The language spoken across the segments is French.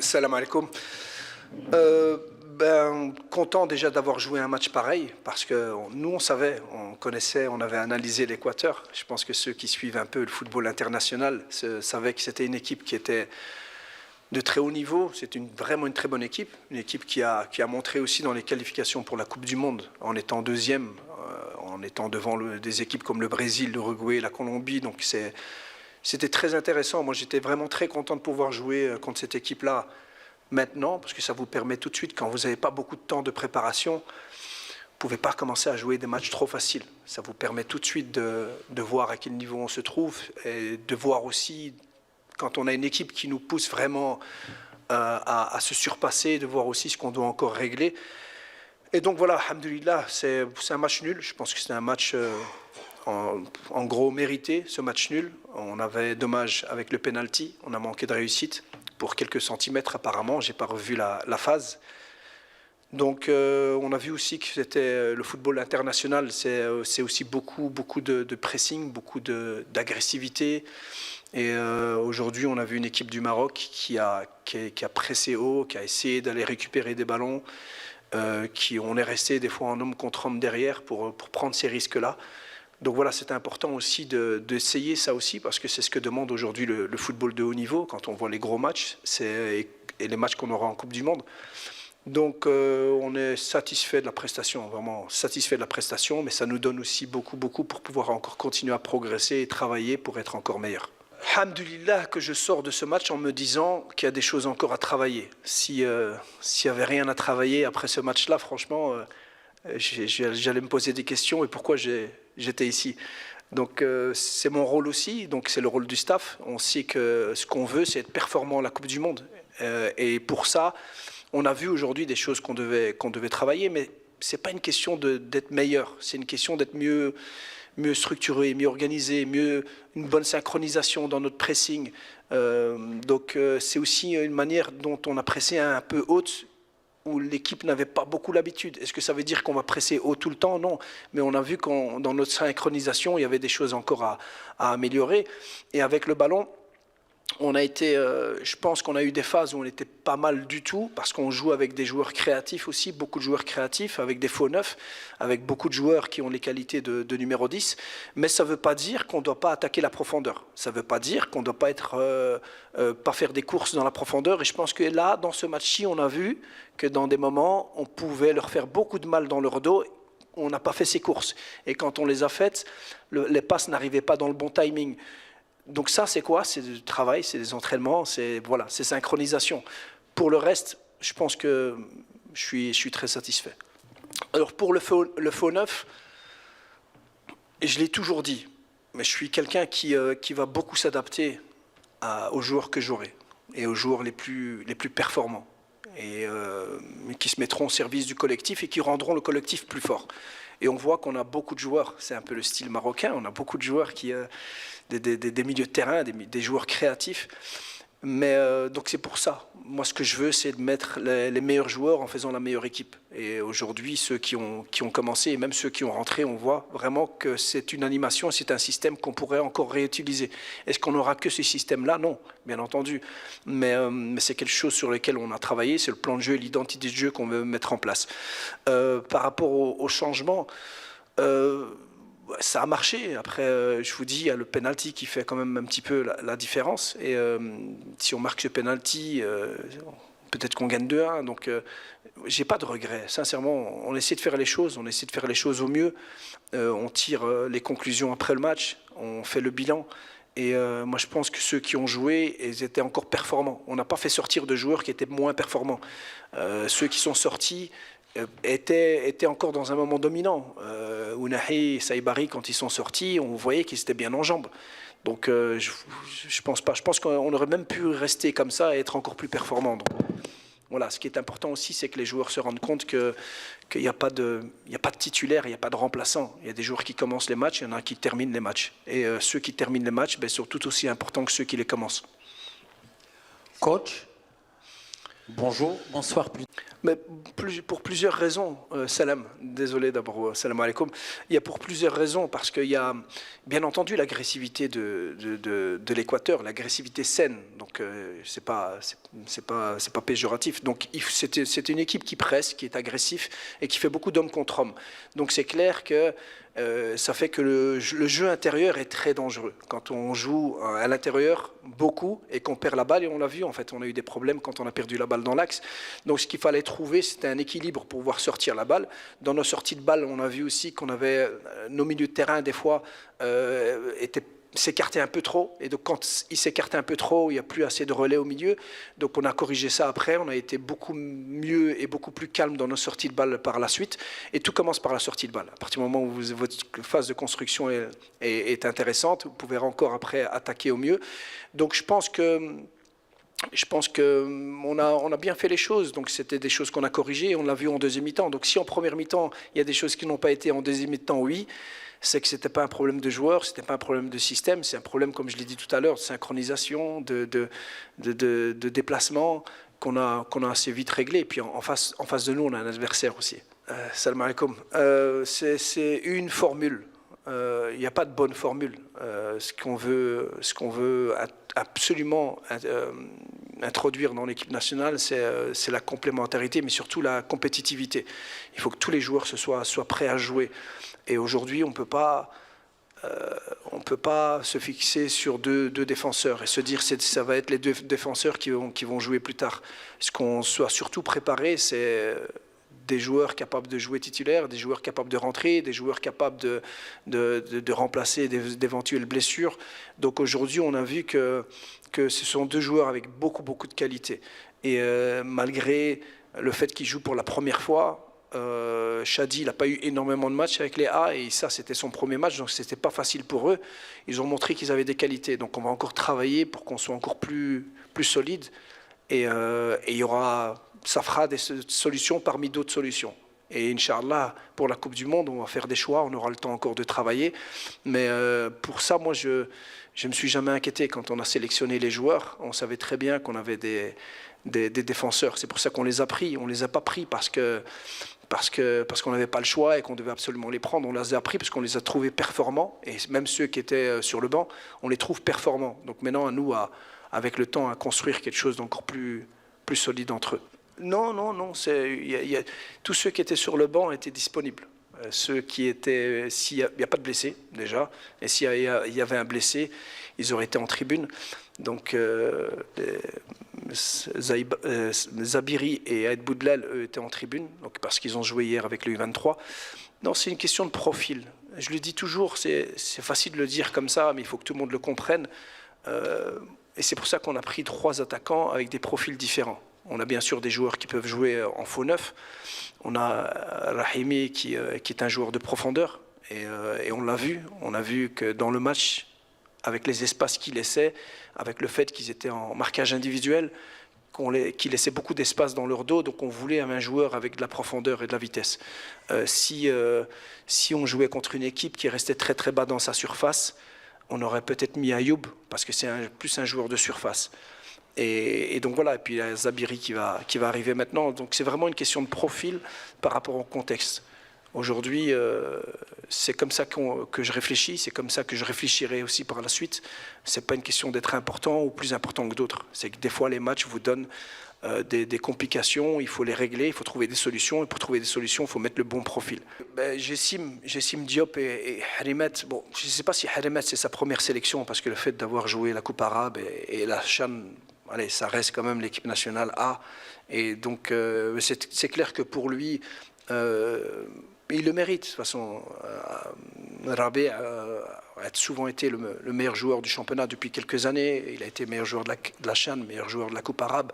Salam alaikum. Content déjà d'avoir joué un match pareil, parce que nous, on savait, on connaissait, on avait analysé l'Équateur. Je pense que ceux qui suivent un peu le football international savaient que c'était une équipe qui était de très haut niveau. C'est vraiment une très bonne équipe. Une équipe qui a montré aussi dans les qualifications pour la Coupe du Monde, en étant deuxième, en étant devant des équipes comme le Brésil, l'Uruguay, la Colombie. Donc c'était très intéressant. Moi, j'étais vraiment très content de pouvoir jouer contre cette équipe-là maintenant, parce que ça vous permet tout de suite, quand vous n'avez pas beaucoup de temps de préparation, vous ne pouvez pas commencer à jouer des matchs trop faciles. Ça vous permet tout de suite de voir à quel niveau on se trouve et de voir aussi, quand on a une équipe qui nous pousse vraiment à se surpasser, de voir aussi ce qu'on doit encore régler. Et donc voilà, alhamdoulilah, c'est un match nul. Je pense que c'est un match en gros mérité, ce match nul. On avait dommage avec le penalty, on a manqué de réussite pour quelques centimètres apparemment, je n'ai pas revu la phase. Donc on a vu aussi que c'était le football international, c'est aussi beaucoup de pressing, beaucoup d'agressivité. Et aujourd'hui, on a vu une équipe du Maroc qui a pressé haut, qui a essayé d'aller récupérer des ballons, on est resté des fois en homme contre homme derrière pour prendre ces risques-là. Donc voilà, c'est important aussi d'essayer ça aussi, parce que c'est ce que demande aujourd'hui le football de haut niveau, quand on voit les gros matchs et les matchs qu'on aura en Coupe du Monde. Donc on est satisfait de la prestation, vraiment satisfait de la prestation, mais ça nous donne aussi beaucoup pour pouvoir encore continuer à progresser et travailler pour être encore meilleur. Alhamdulillah que je sors de ce match en me disant qu'il y a des choses encore à travailler. S'il n'y avait rien à travailler après ce match-là, franchement, j'allais me poser des questions et pourquoi j'étais ici. Donc c'est mon rôle aussi, donc c'est le rôle du staff. On sait que ce qu'on veut, c'est être performant à la Coupe du Monde. Et pour ça, on a vu aujourd'hui des choses qu'on devait travailler, mais ce n'est pas une question d'être meilleur, c'est une question d'être mieux structuré, mieux organisé, une bonne synchronisation dans notre pressing. Donc c'est aussi une manière dont on a pressé un peu haute, où l'équipe n'avait pas beaucoup l'habitude. Est-ce que ça veut dire qu'on va presser haut tout le temps? Non. Mais on a vu que dans notre synchronisation, il y avait des choses encore à améliorer. Et avec le ballon, on a été, je pense qu'on a eu des phases où on n'était pas mal du tout, parce qu'on joue avec des joueurs créatifs aussi, beaucoup de joueurs créatifs, avec des faux neufs, avec beaucoup de joueurs qui ont les qualités de numéro 10. Mais ça ne veut pas dire qu'on ne doit pas attaquer la profondeur. Ça ne veut pas dire qu'on ne doit pas pas faire des courses dans la profondeur. Et je pense que là, dans ce match-ci, on a vu que dans des moments, on pouvait leur faire beaucoup de mal dans leur dos. On n'a pas fait ces courses. Et quand on les a faites, les passes n'arrivaient pas dans le bon timing. Donc ça, c'est quoi? C'est du travail, c'est des entraînements, c'est synchronisation. Pour le reste, je pense que je suis très satisfait. Alors pour le faux neuf, je l'ai toujours dit, mais je suis quelqu'un qui va beaucoup s'adapter aux joueurs que j'aurai et aux joueurs les plus performants et qui se mettront au service du collectif et qui rendront le collectif plus fort. Et on voit qu'on a beaucoup de joueurs, c'est un peu le style marocain, on a beaucoup de joueurs des milieux de terrain, des joueurs créatifs. Mais donc c'est pour ça. Moi, ce que je veux, c'est de mettre les meilleurs joueurs en faisant la meilleure équipe. Et aujourd'hui, ceux qui ont commencé, et même ceux qui ont rentré, on voit vraiment que c'est une animation, c'est un système qu'on pourrait encore réutiliser. Est-ce qu'on n'aura que ce système-là? Non, bien entendu. Mais c'est quelque chose sur lequel on a travaillé, c'est le plan de jeu et l'identité de jeu qu'on veut mettre en place. Par rapport au changement, ça a marché. Après, je vous dis, il y a le penalty qui fait quand même un petit peu la différence. Et si on marque ce penalty, peut-être qu'on gagne 2-1. Donc, j'ai pas de regrets. Sincèrement, on essaie de faire les choses. On essaie de faire les choses au mieux. On tire les conclusions après le match. On fait le bilan. Et moi, je pense que ceux qui ont joué, ils étaient encore performants. On n'a pas fait sortir de joueurs qui étaient moins performants. Ceux qui sont sortis étaient encore dans un moment dominant. Ounahi et Saïbari, quand ils sont sortis, on voyait qu'ils étaient bien en jambes. Donc je pense pas. Je pense qu'on aurait même pu rester comme ça et être encore plus performant. Donc, voilà, ce qui est important aussi, c'est que les joueurs se rendent compte qu'il n'y a pas de titulaire, il n'y a pas de remplaçant. Il y a des joueurs qui commencent les matchs, il y en a qui terminent les matchs. Et ceux qui terminent les matchs sont tout aussi importants que ceux qui les commencent. Coach, Bonjour, bonsoir. Mais pour plusieurs raisons, salam, désolé d'abord, salam alaikum. Il y a pour plusieurs raisons, parce qu'il y a bien entendu l'agressivité de l'Équateur, l'agressivité saine, donc c'est pas péjoratif. Donc c'est une équipe qui presse, qui est agressif et qui fait beaucoup d'hommes contre hommes. Donc c'est clair que ça fait que le jeu intérieur est très dangereux. Quand on joue à l'intérieur beaucoup et qu'on perd la balle, et on l'a vu, en fait, on a eu des problèmes quand on a perdu la balle dans l'axe. Donc ce qu'il fallait trouver, c'était un équilibre pour pouvoir sortir la balle. Dans nos sorties de balle, on a vu aussi qu'on avait nos milieux de terrain, des fois, s'écartaient un peu trop. Et donc quand ils s'écartaient un peu trop, il n'y a plus assez de relais au milieu. Donc on a corrigé ça après. On a été beaucoup mieux et beaucoup plus calme dans nos sorties de balle par la suite. Et tout commence par la sortie de balle. À partir du moment où votre phase de construction est intéressante, vous pouvez encore après attaquer au mieux. Donc je pense qu'on a bien fait les choses. Donc c'était des choses qu'on a corrigées. On l'a vu en deuxième mi-temps. Donc si en première mi-temps, il y a des choses qui n'ont pas été en deuxième mi-temps, oui, c'est que ce n'était pas un problème de joueurs, ce n'était pas un problème de système, c'est un problème, comme je l'ai dit tout à l'heure, de synchronisation, de déplacement qu'on a assez vite réglé. Et puis en face de nous, on a un adversaire aussi. Salam alaikum. C'est une formule. Il n'y a pas de bonne formule. Ce qu'on veut absolument introduire dans l'équipe nationale, c'est la complémentarité, mais surtout la compétitivité. Il faut que tous les joueurs soient prêts à jouer. Et aujourd'hui, on ne peut pas se fixer sur deux défenseurs et se dire que ça va être les deux défenseurs qui vont jouer plus tard. Ce qu'on soit surtout préparé, c'est des joueurs capables de jouer titulaire, des joueurs capables de rentrer, des joueurs capables de remplacer d'éventuelles blessures. Donc aujourd'hui, on a vu que ce sont deux joueurs avec beaucoup de qualité. Et malgré le fait qu'ils jouent pour la première fois, Shadi, il n'a pas eu énormément de matchs avec les A et ça c'était son premier match, donc c'était pas facile pour eux. Ils ont montré qu'ils avaient des qualités, donc on va encore travailler pour qu'on soit encore plus solide et il y aura, ça fera des solutions parmi d'autres solutions. Et Inch'Allah, pour la Coupe du Monde, on va faire des choix, on aura le temps encore de travailler. Mais pour ça, moi, je ne me suis jamais inquiété. Quand on a sélectionné les joueurs, on savait très bien qu'on avait des défenseurs. C'est pour ça qu'on les a pris. On ne les a pas pris parce qu'on n'avait pas le choix et qu'on devait absolument les prendre. On les a pris parce qu'on les a trouvés performants. Et même ceux qui étaient sur le banc, on les trouve performants. Donc maintenant, à nous, avec le temps, à construire quelque chose d'encore plus solide entre eux. Non. Tous ceux qui étaient sur le banc étaient disponibles. Ceux qui étaient, s'il n'y a pas de blessés déjà, et s'il y avait un blessé, ils auraient été en tribune. Donc Zabiri et Aïd Boudlel, eux, étaient en tribune, donc parce qu'ils ont joué hier avec le U23. Non, c'est une question de profil. Je le dis toujours, c'est facile de le dire comme ça, mais il faut que tout le monde le comprenne. Et c'est pour ça qu'on a pris 3 attaquants avec des profils différents. On a bien sûr des joueurs qui peuvent jouer en faux neuf. On a Rahimi qui est un joueur de profondeur. Et on l'a vu. On a vu que dans le match, avec les espaces qu'ils laissaient, avec le fait qu'ils étaient en marquage individuel, qu'ils laissaient beaucoup d'espace dans leur dos. Donc on voulait un joueur avec de la profondeur et de la vitesse. Si on jouait contre une équipe qui restait très bas dans sa surface, on aurait peut-être mis Ayoub, parce que c'est plus un joueur de surface. Et donc voilà, et puis il y a Zabiri qui va arriver maintenant. Donc c'est vraiment une question de profil par rapport au contexte. Aujourd'hui, c'est comme ça que je réfléchis, c'est comme ça que je réfléchirai aussi par la suite. C'est pas une question d'être important ou plus important que d'autres. C'est que des fois les matchs vous donnent des complications, il faut les régler, il faut trouver des solutions, et pour trouver des solutions, il faut mettre le bon profil. Jessim Diop et Harimet, bon, je ne sais pas si Harimet c'est sa première sélection, parce que le fait d'avoir joué la Coupe arabe et la CHAN, allez, ça reste quand même l'équipe nationale A, et donc c'est clair que pour lui, il le mérite. De toute façon, Rabé a souvent été le meilleur joueur du championnat depuis quelques années. Il a été meilleur joueur de la CHAN, meilleur joueur de la Coupe arabe.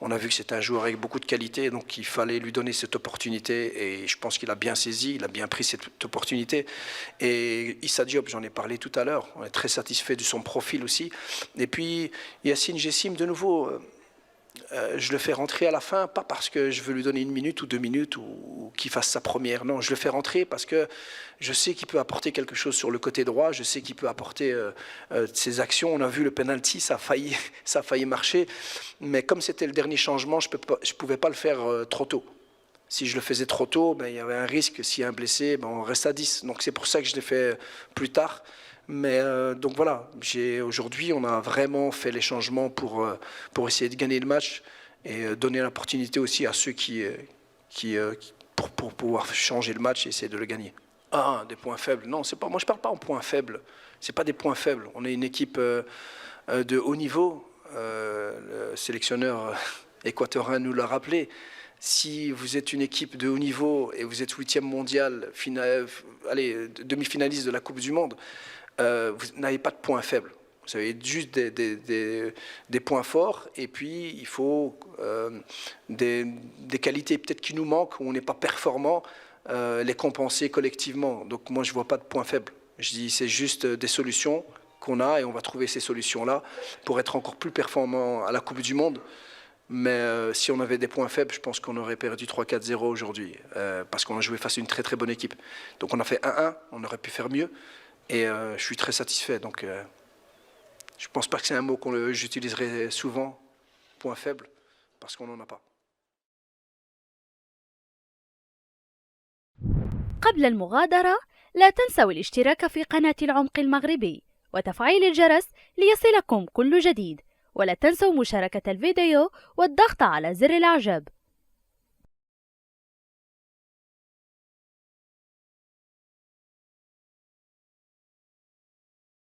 On a vu que c'est un joueur avec beaucoup de qualité, donc il fallait lui donner cette opportunité. Et je pense qu'il a bien saisi, il a bien pris cette opportunité. Et Issa Diop, j'en ai parlé tout à l'heure. On est très satisfait de son profil aussi. Et puis Yacine Jessim, de nouveau, Je le fais rentrer à la fin, pas parce que je veux lui donner 1 minute ou 2 minutes ou qu'il fasse sa première. Non, je le fais rentrer parce que je sais qu'il peut apporter quelque chose sur le côté droit. Je sais qu'il peut apporter ses actions. On a vu le penalty, ça a failli marcher. Mais comme c'était le dernier changement, je ne pouvais pas le faire trop tôt. Si je le faisais trop tôt, ben, il y avait un risque. S'il y a un blessé, ben, on reste à 10. Donc c'est pour ça que je l'ai fait plus tard. Mais donc voilà, aujourd'hui, on a vraiment fait les changements pour essayer de gagner le match et donner l'opportunité aussi à ceux pour pouvoir changer le match et essayer de le gagner. Ah, des points faibles. Non, c'est pas, moi je ne parle pas en points faibles. Ce n'est pas des points faibles. On est une équipe de haut niveau. Le sélectionneur équatorien nous l'a rappelé. Si vous êtes une équipe de haut niveau et vous êtes 8e mondial, demi-finaliste de la Coupe du Monde, vous n'avez pas de points faibles. Vous avez juste des points forts et puis il faut des qualités peut-être qui nous manquent, où on n'est pas performant, les compenser collectivement. Donc moi je ne vois pas de points faibles. Je dis c'est juste des solutions qu'on a et on va trouver ces solutions-là pour être encore plus performant à la Coupe du Monde. Mais si on avait des points faibles, je pense qu'on aurait perdu 3-4-0 aujourd'hui parce qu'on a joué face à une très très bonne équipe. Donc on a fait 1-1, on aurait pu faire mieux. Et je suis très satisfait. Donc, je ne pense pas que c'est un mot que j'utiliserai souvent, point faible, parce qu'on n'en a pas. قبل المغادرة لا تنسوا الاشتراك في قناة العمق المغربي وتفعيل الجرس ليصلكم كل جديد، ولا تنسوا مشاركة الفيديو والضغط على زر الإعجاب.